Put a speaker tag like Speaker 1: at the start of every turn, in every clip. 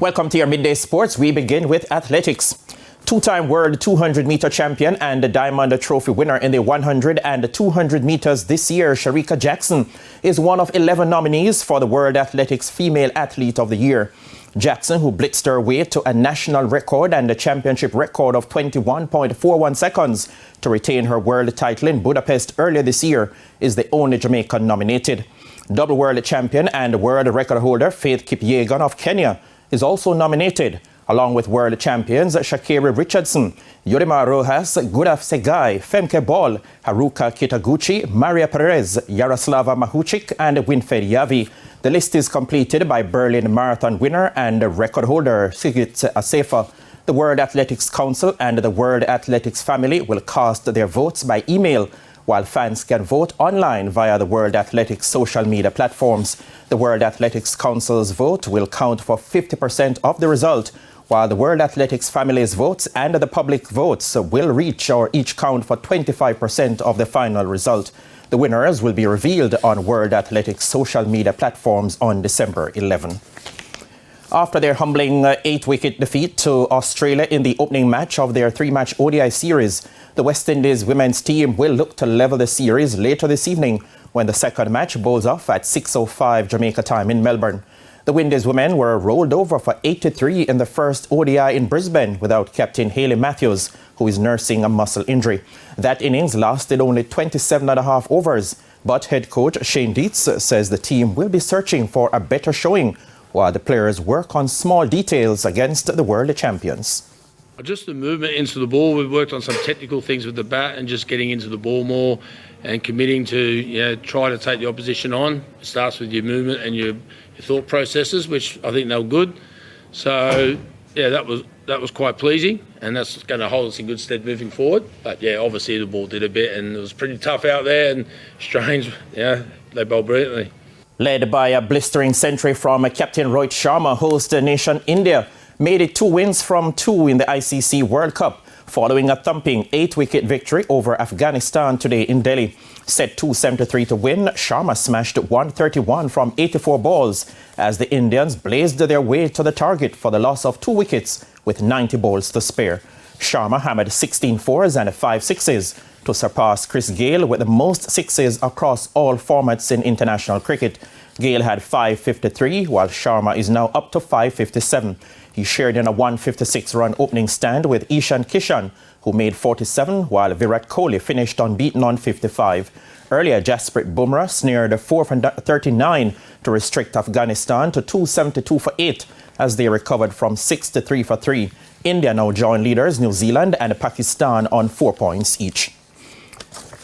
Speaker 1: Welcome to your Midday Sports. We begin with athletics. Two-time world 200-meter champion and the Diamond Trophy winner in the 100 and 200 meters this year, Shericka Jackson, is one of 11 nominees for the World Athletics Female Athlete of the Year. Jackson, who blitzed her way to a national record and a championship record of 21.41 seconds to retain her world title in Budapest earlier this year, is the only Jamaican nominated. Double world champion and world record holder Faith Kipyegon of Kenya is also nominated, along with world champions Sha'Carri Richardson, Yorima Rojas, Gudaf Segai, Femke Ball, Haruka Kitaguchi, Maria Perez, Yaroslava Mahuchik, and Winfred Yavi. The list is completed by Berlin Marathon winner and record holder Sigrid Asefa. The World Athletics Council and the World Athletics family will cast their votes by email, while fans can vote online via the World Athletics social media platforms. The World Athletics Council's vote will count for 50% of the result, while the World Athletics family's votes and the public votes will reach or each count for 25% of the final result. The winners will be revealed on World Athletics social media platforms on December 11. After their humbling 8-wicket defeat to Australia in the opening match of their 3-match ODI series, the West Indies women's team will look to level the series later this evening when the second match bowls off at 6:05 Jamaica time in Melbourne. The Windies women were rolled over for 83 in the first ODI in Brisbane without captain Hayley Matthews, who is nursing a muscle injury. That innings lasted only 27.5 overs, but head coach Shane Dietz says the team will be searching for a better showing while the players work on small details against the world champions.
Speaker 2: Just the movement into the ball. We've worked on some technical things with the bat and just getting into the ball more and committing to try to take the opposition on. It starts with your movement and your thought processes, which I think they were good. So, that was quite pleasing, and that's going to hold us in good stead moving forward. But, obviously the ball did a bit, and it was pretty tough out there, and Strange, they bowled brilliantly.
Speaker 1: Led by a blistering century from captain Rohit Sharma, host nation India made it 2 wins from 2 in the ICC World Cup, following a thumping 8-wicket victory over Afghanistan today in Delhi. Set 273 to win, Sharma smashed 131 from 84 balls as the Indians blazed their way to the target for the loss of 2 wickets with 90 balls to spare. Sharma hammered 16 fours and 5 sixes to surpass Chris Gayle with the most sixes across all formats in international cricket. Gayle had 553, while Sharma is now up to 557. He shared in a 156-run opening stand with Ishan Kishan, who made 47, while Virat Kohli finished unbeaten on 55. Earlier, Jasprit Bumrah snared 4 for 39 to restrict Afghanistan to 272 for 8 as they recovered from 63 for 3. India now join leaders New Zealand and Pakistan on 4 points each.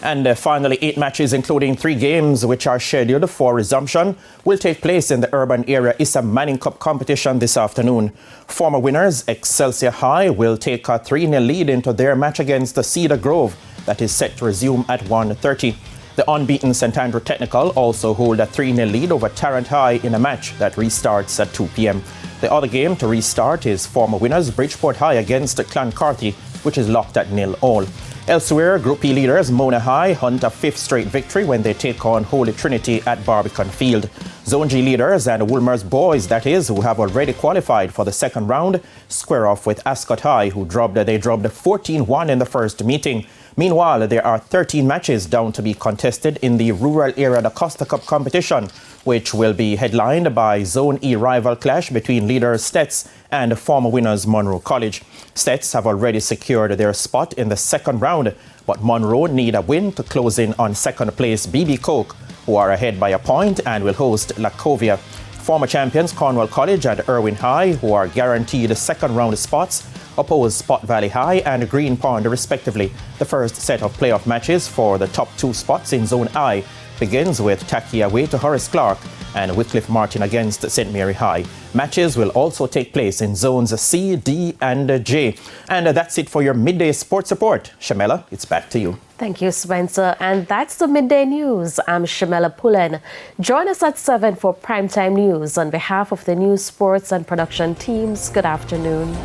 Speaker 1: And finally, 8 matches, including 3 games which are scheduled for resumption, will take place in the urban area Issa Manning Cup competition this afternoon. Former winners Excelsior High will take a 3-0 lead into their match against the Cedar Grove that is set to resume at 1:30. The unbeaten St Andrew Technical also hold a 3-0 lead over Tarrant High in a match that restarts at 2 p.m. The other game to restart is former winners Bridgeport High against Clancarty, which is locked at 0-0. Elsewhere, Group E leaders Mona High hunt a 5th straight victory when they take on Holy Trinity at Barbican Field. Zone G leaders and Woolmer's Boys, that is, who have already qualified for the second round, square off with Ascot High, who dropped 14-1 in the first meeting. Meanwhile, there are 13 matches down to be contested in the rural area the Costa Cup competition, which will be headlined by Zone E rival clash between leaders Stets and former winners Monroe College. Stets have already secured their spot in the second round, but Monroe need a win to close in on second place BB Coke, who are ahead by a point and will host Lacovia. Former champions Cornwall College and Irwin High, who are guaranteed second round spots, oppose Spot Valley High and Green Pond respectively. The first set of playoff matches for the top 2 spots in Zone I begins with Taki away to Horace Clark and Wycliffe Martin against St Mary High. Matches will also take place in Zones C, D and J. And that's it for your Midday Sports Report. Shamela, it's back to you.
Speaker 3: Thank you, Spencer. And that's the Midday News. I'm Shamela Pullen. Join us at 7 for Primetime News. On behalf of the news, sports and production teams, good afternoon.